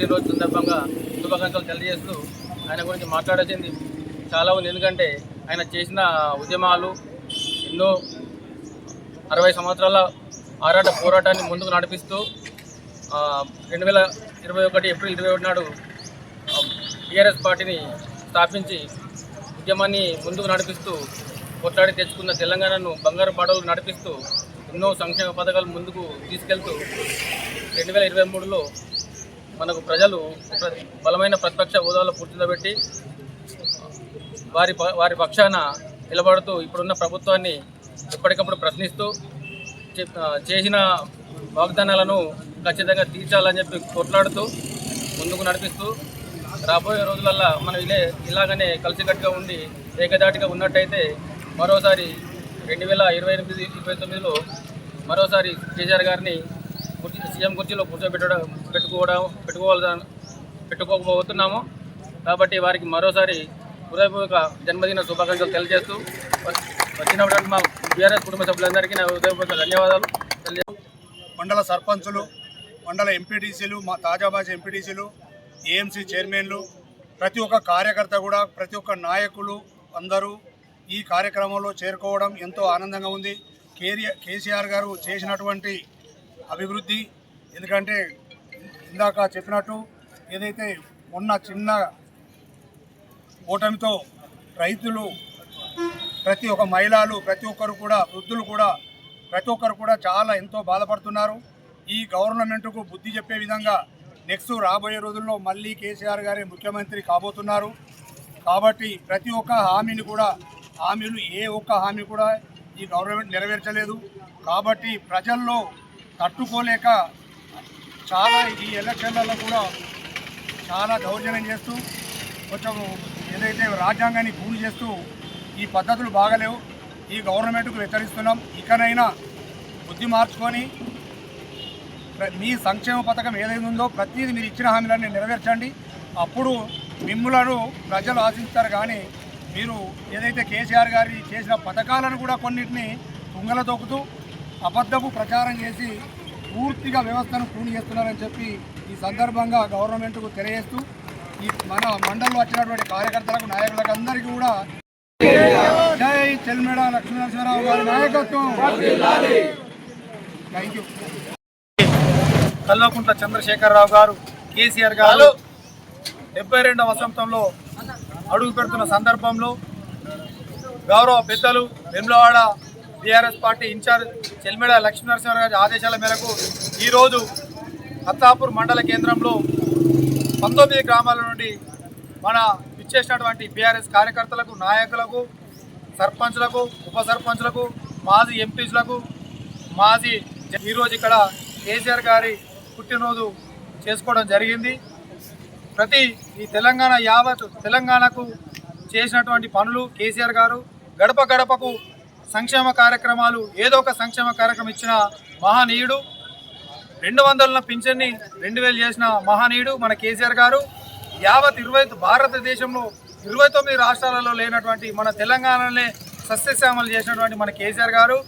పుట్టినరోజు సందర్భంగా శుభాకాంక్షలు తెలియజేస్తూ ఆయన గురించి మాట్లాడాల్సింది చాలా ఉంది. ఎందుకంటే ఆయన చేసిన ఉద్యమాలు ఎన్నో 60 సంవత్సరాల పోరాటాన్ని ముందుకు నడిపిస్తూ 2021 ఏప్రిల్ 21 నాడు టీఆర్ఎస్ పార్టీని స్థాపించి ఉద్యమాన్ని ముందుకు నడిపిస్తూ కొట్లాడి తెచ్చుకున్న తెలంగాణను బంగారు బాటలు నడిపిస్తూ ఎన్నో సంక్షేమ పథకాలు ముందుకు తీసుకెళ్తూ 2023లో మనకు ప్రజలు బలమైన ప్రతిపక్ష హోదాలో పూర్తిబెట్టి వారి పక్షాన నిలబడుతూ ఇప్పుడున్న ప్రభుత్వాన్ని ఎప్పటికప్పుడు ప్రశ్నిస్తూ చేసిన వాగ్దానాలను ఖచ్చితంగా తీర్చాలని చెప్పి కొట్లాడుతూ ముందుకు నడిపిస్తూ రాబోయే రోజులల్లో మనం ఇలాగనే కలిసికట్టుగా ఉండి ఏకదాటిగా ఉన్నట్టయితే మరోసారి 2028-29లో మరోసారి కేసీఆర్ గారిని సీఎం కుర్చీలో పెట్టుకోబోతున్నాము. కాబట్టి వారికి మరోసారి హృదయపూర్వక జన్మదిన శుభాకాంక్షలు తెలియజేస్తూ వచ్చినటువంటి మా బీఆర్ఎస్ కుటుంబ సభ్యులందరికీ నా హృదయపూర్వక ధన్యవాదాలు. మండల సర్పంచులు, మండల ఎంపీటీసీలు, మా తాజాబాజీ ఎంపీటీసీలు, ఏఎంసీ చైర్మన్లు, ప్రతి ఒక్క కార్యకర్త కూడా, ప్రతి ఒక్క నాయకులు అందరూ ఈ కార్యక్రమంలో చేరుకోవడం ఎంతో ఆనందంగా ఉంది. కేసీఆర్ గారు చేసినటువంటి అభివృద్ధి, ఎందుకంటే ఇందాక చెప్పినట్టు ఏదైతే మొన్న చిన్న ఓటమితో రైతులు, ప్రతి ఒక్క మహిళలు, ప్రతి ఒక్కరు కూడా, వృద్ధులు కూడా, ప్రతి ఒక్కరు కూడా చాలా ఎంతో బాధపడుతున్నారు. ఈ గవర్నమెంట్కు బుద్ధి చెప్పే విధంగా నెక్స్ట్ రాబోయే రోజుల్లో మళ్ళీ కేసీఆర్ గారే ముఖ్యమంత్రి కాబోతున్నారు. కాబట్టి ప్రతి ఒక్క ఏ ఒక్క హామీ కూడా ఈ గవర్నమెంట్ నెరవేర్చలేదు. కాబట్టి ప్రజల్లో తట్టుకోలేక చాలా ఈ ఎలక్షన్లలో కూడా చాలా దౌర్జన్యం చేస్తూ కొంచెం ఏదైతే రాజ్యాంగాన్ని పూర్తి చేస్తూ ఈ పద్ధతులు బాగలేవు. ఈ గవర్నమెంట్కు హెచ్చరిస్తున్నాం, ఇకనైనా బుద్ధి మార్చుకొని మీ సంక్షేమ పథకం ఏదైతే ఉందో ప్రతిదీ మీరు ఇచ్చిన హామీలన్నీ నెరవేర్చండి. అప్పుడు మిమ్ములను ప్రజలు ఆశిస్తారు. కానీ మీరు ఏదైతే కేసీఆర్ గారి చేసిన పథకాలను కూడా కొన్నిటిని తుంగల తొక్కుతూ అబద్ధపు ప్రచారం చేసి పూర్తిగా వ్యవస్థను పూర్తి చేస్తున్నారని చెప్పి ఈ సందర్భంగా గవర్నమెంట్కు తెలియజేస్తూ ఈ మన మండలంలో వచ్చినటువంటి కార్యకర్తలకు, నాయకులకు అందరికీ కూడా జై చెల్మెడ లక్ష్మీనరసింహారావు గారి నాయకత్వం. Thank you. కల్వకుంట్ల చంద్రశేఖరరావు గారు, కేసీఆర్ గారు 72వ వసంతంలో అడుగు పెడుతున్న సందర్భంలో గౌరవ పెద్దలు Vemulawada BRS party in charge Chelmeda Lakshminarasimharao గారి ఆదేశాల మేరకు ఈరోజు అత్తాపూర్ మండల కేంద్రంలో 19 గ్రామాల నుండి మన ఇచ్చేసినటువంటి బీఆర్ఎస్ కార్యకర్తలకు, నాయకులకు, సర్పంచ్లకు, ఉప సర్పంచ్లకు, మాజీ ఎంపీలకు, ఈరోజు ఇక్కడ కేసీఆర్ గారి పుట్టినరోజు చేసుకోవడం జరిగింది. ఈ యావత్ తెలంగాణకు చేసినటువంటి పనులు కేసీఆర్ గారు గడప గడపకు సంక్షేమ కార్యక్రమాలు, ఏదో ఒక సంక్షేమ కార్యక్రమం ఇచ్చిన మహనీయుడు. 200 పింఛన్ని 2000 చేసిన మహనీయుడు మన కేసీఆర్ గారు. యావత్ భారతదేశంలో 29 రాష్ట్రాలలో లేనటువంటి మన తెలంగాణనే సస్యశ్యామలు చేసినటువంటి మన కేసీఆర్ గారు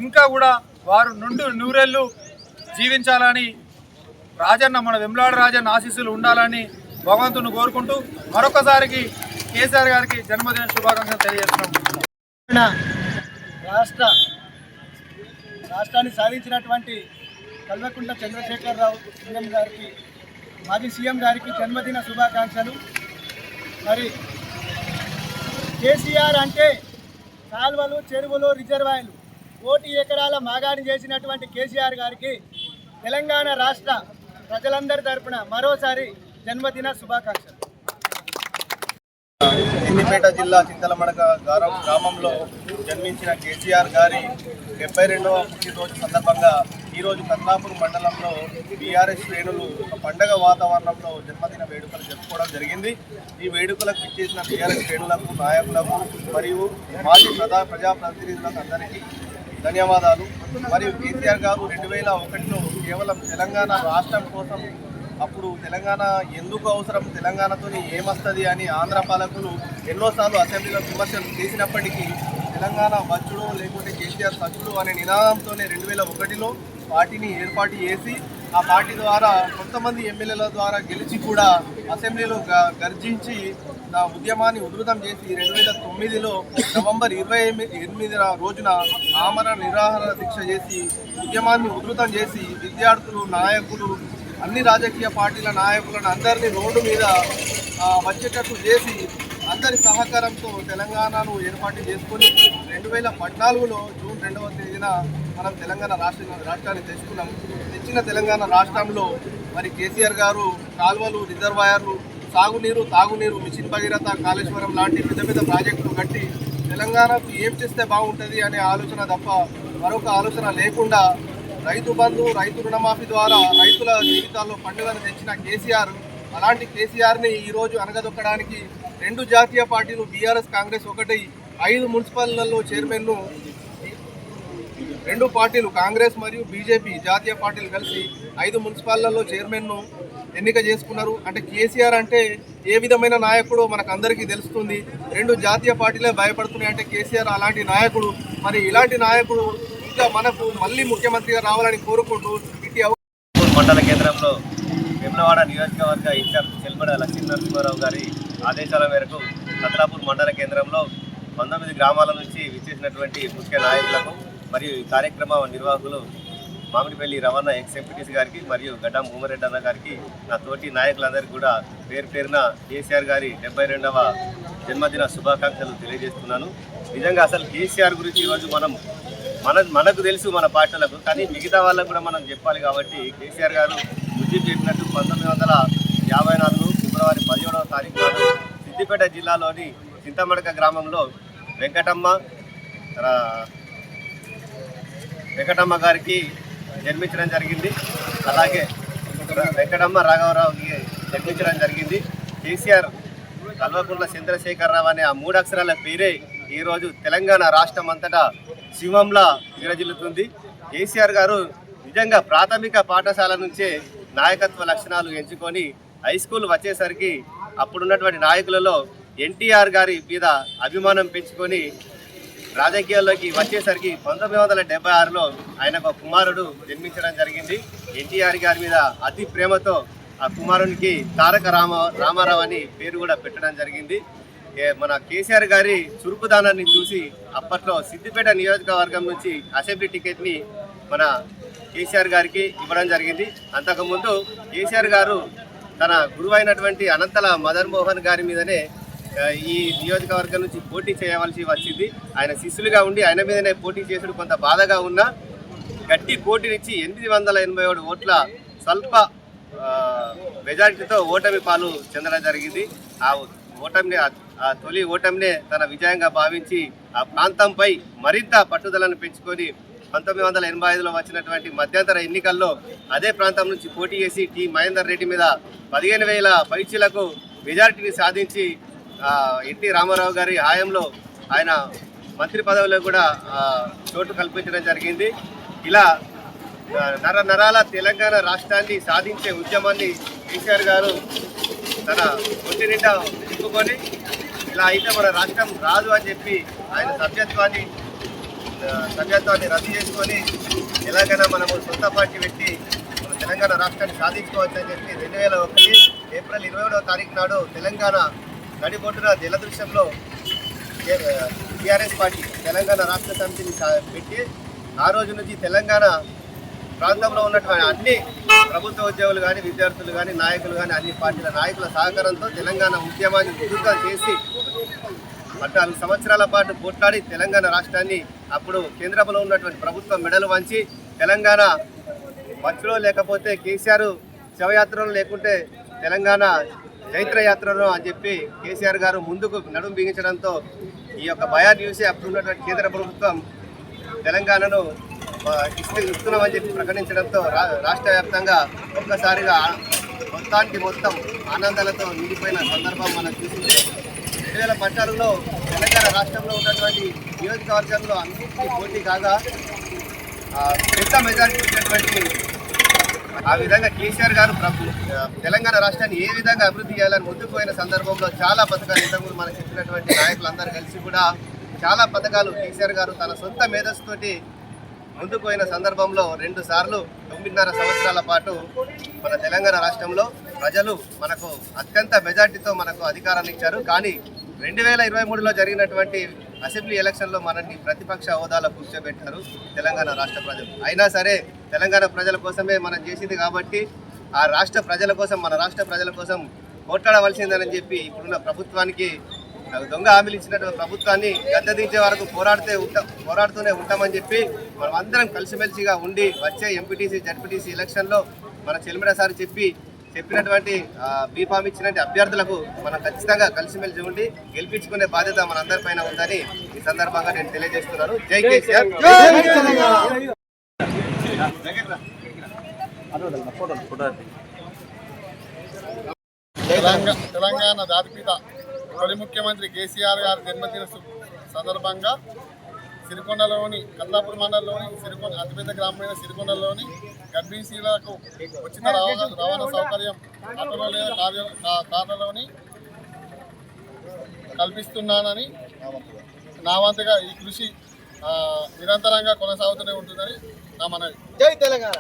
ఇంకా కూడా వారు నూరేళ్లు జీవించాలని, మన వేములవాడ రాజన్న ఆశీస్సులు ఉండాలని భగవంతుని కోరుకుంటూ మరొకసారికి కేసీఆర్ గారికి జన్మదిన శుభాకాంక్షలు తెలియజేస్తున్నాం. రాష్ట్రాన్ని సాధించినటువంటి కల్వకుంట్ల చంద్రశేఖరరావు మాజీ సీఎం గారికి జన్మదిన శుభాకాంక్షలు. మరి కేసీఆర్ అంటే కాల్వలు, చెరువులు, రిజర్వాయర్లు, 1 ఎకరాల మాగాడి చేసినటువంటి కేసీఆర్ గారికి తెలంగాణ రాష్ట్ర ప్రజలందరి తరపున మరోసారి జన్మదిన శుభాకాంక్షలు. సిద్దిపేట జిల్లా చింతలమడక గ్రామంలో జన్మించిన కేసీఆర్ గారి 72వ పుట్టినరోజు సందర్భంగా ఈరోజు కల్లాపూర్ మండలంలో బీఆర్ఎస్ శ్రేణులు ఒక పండగ వాతావరణంలో జన్మదిన వేడుకలు జరుపుకోవడం జరిగింది. ఈ వేడుకలకు ఇచ్చేసిన బీఆర్ఎస్ శ్రేణులకు, నాయకులకు మరియు మాజీ ప్రజాప్రతినిధులకు అందరికీ ధన్యవాదాలు. మరియు కేసీఆర్ గారు 2001లో కేవలం తెలంగాణ రాష్ట్రం కోసం, అప్పుడు తెలంగాణ ఎందుకు అవసరం, తెలంగాణతో ఏమొస్తుంది అని ఆంధ్ర పాలకులు ఎన్నోసార్లు అసెంబ్లీలో విమర్శలు చేసినప్పటికీ తెలంగాణ వచ్చుడు లేకుంటే కేసీఆర్ సచ్చుడు అనే నినాదంతోనే 2001లో పార్టీని ఏర్పాటు చేసి ఆ పార్టీ ద్వారా కొంతమంది ఎమ్మెల్యేల ద్వారా గెలిచి కూడా అసెంబ్లీలో గర్జించి నా ఉద్యమాన్ని ఉధృతం చేసి 2009లో నవంబర్ 28 రోజున ఆమరణ నిరాహార దీక్ష చేసి ఉద్యమాన్ని ఉధృతం చేసి విద్యార్థులు, నాయకులు, అన్ని రాజకీయ పార్టీల నాయకులను అందరినీ రోడ్డు మీద వచ్చేటట్టు చేసి అందరి సహకారంతో తెలంగాణను ఏర్పాటు చేసుకొని 2014లో జూన్ 2వ తేదీన మనం తెలంగాణ రాష్ట్రాన్ని తెచ్చిన తెలంగాణ రాష్ట్రంలో మరి కేసీఆర్ గారు కాల్వలు, రిజర్వాయర్లు, సాగునీరు, తాగునీరు, మిషన్ భగీరథ, కాళేశ్వరం లాంటి పెద్ద పెద్ద ప్రాజెక్టులు కట్టి తెలంగాణకు ఏం చేస్తే బాగుంటుంది అనే ఆలోచన తప్ప మరొక ఆలోచన లేకుండా రైతు బంధు, రైతు రుణమాఫీ ద్వారా రైతుల జీవితాల్లో పండుగను తెచ్చిన కేసీఆర్, అలాంటి కేసీఆర్ని ఈరోజు అనగదొక్కడానికి 2 జాతీయ పార్టీలు బీఆర్ఎస్, కాంగ్రెస్ ఒకటి 5 మున్సిపాలిటీలలో చైర్మన్ను 2 పార్టీలు కాంగ్రెస్ మరియు బీజేపీ జాతీయ పార్టీలు కలిసి 5 మున్సిపాలిటీలలో చైర్మన్ను ఎన్నిక చేసుకున్నారు. అంటే కేసీఆర్ అంటే ఏ విధమైన నాయకుడో మనకు అందరికీ తెలుస్తుంది. 2 జాతీయ పార్టీలే భయపడుతున్నాయి అంటే కేసీఆర్ అలాంటి నాయకుడు. మరి ఇలాంటి నాయకుడు ఇంకా మనకు మళ్ళీ ముఖ్యమంత్రిగా రావాలని కోరుకుంటూ ఇటు మండల కేంద్రంలో వేములవాడ నియోజకవర్గ ఇన్ఛార్జ్ చెల్మడ లక్ష్మీనరసింహారావు గారి ఆదేశాల మేరకు కత్లాపూర్ మండల కేంద్రంలో 19 గ్రామాల నుంచి విచ్చేసినటువంటి ముఖ్య నాయకులకు మరియు ఈ కార్యక్రమ నిర్వాహకులు మామిడిపల్లి రవాణా ఎక్స్-ఎంపీటీసీ గారికి మరియు గడ్డం భూమరెడ్డి అన్న గారికి, నా తోటి నాయకులందరికీ కూడా పేరు పేరున కేసీఆర్ గారి 72వ జన్మదిన శుభాకాంక్షలు తెలియజేస్తున్నాను. నిజంగా అసలు కేసీఆర్ గురించి ఈరోజు మనకు తెలుసు మన పార్టీలకు, కానీ మిగతా వాళ్ళకు కూడా మనం చెప్పాలి. కాబట్టి కేసీఆర్ గారు బుద్ధి చెప్పినట్టు 1954 ఫిబ్రవరి 17వ తారీఖు నాడు సిద్దిపేట జిల్లాలోని చింతమడక గ్రామంలో వెంకటమ్మ గారికి జన్మించడం జరిగింది. అలాగే వెంకటమ్మ రాఘవరావుకి జన్మించడం జరిగింది. కేసీఆర్ కల్వకుంట్ల చంద్రశేఖరరావు అనే ఆ 3 అక్షరాల పేరే ఈరోజు తెలంగాణ రాష్ట్రం అంతటా శివంలా విరజిల్లుతుంది. కేసీఆర్ గారు నిజంగా ప్రాథమిక పాఠశాల నుంచే నాయకత్వ లక్షణాలు ఎంచుకొని హై స్కూల్ వచ్చేసరికి అప్పుడున్నటువంటి నాయకులలో ఎన్టీఆర్ గారి మీద అభిమానం పెంచుకొని రాజకీయాల్లోకి వచ్చేసరికి 1976లో ఆయనకు కుమారుడు జన్మించడం జరిగింది. ఎన్టీఆర్ గారి మీద అతి ప్రేమతో ఆ కుమారునికి తారక రామారావు అని పేరు కూడా పెట్టడం జరిగింది. మన కేసీఆర్ గారి చురుకుదానాన్ని చూసి అప్పట్లో సిద్దిపేట నియోజకవర్గం నుంచి అసెంబ్లీ టికెట్ని మన కేసీఆర్ గారికి ఇవ్వడం జరిగింది. అంతకుముందు కేసీఆర్ గారు తన గురువైనటువంటి అనంతల మదన్ మోహన్ గారి మీదనే ఈ నియోజకవర్గం నుంచి పోటీ చేయవలసి వచ్చింది. ఆయన శిష్యులుగా ఉండి ఆయన మీదనే పోటీ చేసుడు కొంత బాధగా ఉన్నా గట్టి పోటీనిచ్చి 887 ఓట్ల స్వల్ప మెజారిటీతో ఓటమి పాలు చెందడం జరిగింది. ఆ తొలి ఓటమినే తన విజయంగా భావించి ఆ ప్రాంతంపై మరింత పట్టుదలను పెంచుకొని 1985లో వచ్చినటువంటి మధ్యంతర ఎన్నికల్లో అదే ప్రాంతం నుంచి పోటీ చేసి టి మహేందర్ రెడ్డి మీద 15,000 పైచీలకు మెజారిటీని సాధించి ఎన్టీ రామారావు గారి హయాంలో ఆయన మంత్రి పదవిలో కూడా చోటు కల్పించడం జరిగింది. ఇలా నరాల తెలంగాణ రాష్ట్రాన్ని సాధించే ఉద్యమాన్ని కేసీఆర్ గారు తన ఒంటి నిండా తిప్పుకొని ఇలా అయితే మన రాష్ట్రం రాదు అని చెప్పి ఆయన సభ్యత్వాన్ని రద్దు చేసుకొని ఎలాగైనా మనము సొంత పార్టీ పెట్టి మన తెలంగాణ రాష్ట్రాన్ని సాధించుకోవచ్చు అని చెప్పి 2001 ఏప్రిల్ 27వ తారీఖు నాడు తెలంగాణ నడిబొడ్డున జలదృశ్యంలో టీఆర్ఎస్ పార్టీ తెలంగాణ రాష్ట్ర సమితిని పెట్టి ఆ రోజు నుంచి తెలంగాణ ప్రాంతంలో ఉన్నటువంటి అన్ని ప్రభుత్వ ఉద్యోగులు కానీ, విద్యార్థులు కానీ, నాయకులు కానీ అన్ని పార్టీల నాయకుల సహకారంతో తెలంగాణ ఉద్యమాన్ని ఉధృతం చేసి 14 సంవత్సరాల పాటు పోట్లాడి తెలంగాణ రాష్ట్రాన్ని అప్పుడు కేంద్రంలో ఉన్నటువంటి ప్రభుత్వం మెడలు వంచి తెలంగాణ మధ్యలో లేకపోతే కేసీఆర్ శవయాత్రలో లేకుంటే తెలంగాణ చైత్రయాత్రలో అని చెప్పి కేసీఆర్ గారు ముందుకు నడుం బిగించడంతో ఈ యొక్క భయాన్ని చూసి అప్పుడు ఉన్నటువంటి కేంద్ర ప్రభుత్వం తెలంగాణను ఇస్తున్నామని చెప్పి ప్రకటించడంతో రాష్ట్ర వ్యాప్తంగా ఒక్కసారిగా మొత్తం ఆనందాలతో నిండిపోయిన సందర్భం మనం చూసింది. 2014లో తెలంగాణ రాష్ట్రంలో ఉన్నటువంటి నియోజకవర్గంలో అన్నింటినీ పోటీ కాగా పెద్ద మెజారిటీ ఉన్నటువంటి ఆ విధంగా కేసీఆర్ గారు తెలంగాణ రాష్ట్రాన్ని ఏ విధంగా అభివృద్ధి చేయాలని ముందుకు పోయిన సందర్భంలో చాలా పథకాలు ఇంతకుముందు మనకు చెప్పినటువంటి నాయకులందరూ కలిసి కూడా చాలా పథకాలు కేసీఆర్ గారు తన సొంత మేధస్సుతోటి ముందుకు పోయిన సందర్భంలో 2 సార్లు 9.5 సంవత్సరాల పాటు మన తెలంగాణ రాష్ట్రంలో ప్రజలు మనకు అత్యంత మెజార్టీతో మనకు అధికారాన్ని ఇచ్చారు. కానీ 2023లో జరిగినటువంటి అసెంబ్లీ ఎలక్షన్లో మనల్ని ప్రతిపక్ష హోదాలో కూర్చోబెట్టారు తెలంగాణ రాష్ట్ర ప్రజలు. అయినా సరే తెలంగాణ ప్రజల కోసమే మనం చేసింది కాబట్టి ఆ రాష్ట్ర ప్రజల కోసం, మన రాష్ట్ర ప్రజల కోసం పోట్లాడవలసిందని చెప్పి ఇప్పుడున్న ప్రభుత్వానికి, దొంగ హామీలు ఇచ్చినటువంటి ప్రభుత్వాన్ని గద్దెదించే వరకు పోరాడుతూనే ఉంటామని చెప్పి మనం అందరం కలిసిమెలిసిగా ఉండి వచ్చే ఎంపీటీసీ జడ్పీటీసీ ఎలక్షన్లో మన చెల్మిడ సార్ చెప్పినటువంటి బీఫామ్ ఇచ్చినటువంటి అభ్యర్థులకు మనం ఖచ్చితంగా కలిసిమెలిసి ఉండి గెలిపించుకునే బాధ్యత మన అందరిపైన ఉందని ఈ సందర్భంగా నేను తెలియజేస్తున్నాను. జై కేసీఆర్. తెలంగాణ జాతిపిత తొలి ముఖ్యమంత్రి కేసీఆర్ గారి జన్మదిన సందర్భంగా సిరికొండలోని కల్లాపూర్ మండలంలోని అతిపెద్ద గ్రామమైన సిరికొండలోని గర్భిణీలకు ఉచిత రవాణా సౌకర్యం ఆటోలో లేదా కార్లలోని కల్పిస్తున్నానని నా వంతుగా ఈ కృషి నిరంతరంగా కొనసాగుతూనే ఉంటుందని నా మనవి. జై తెలంగాణ.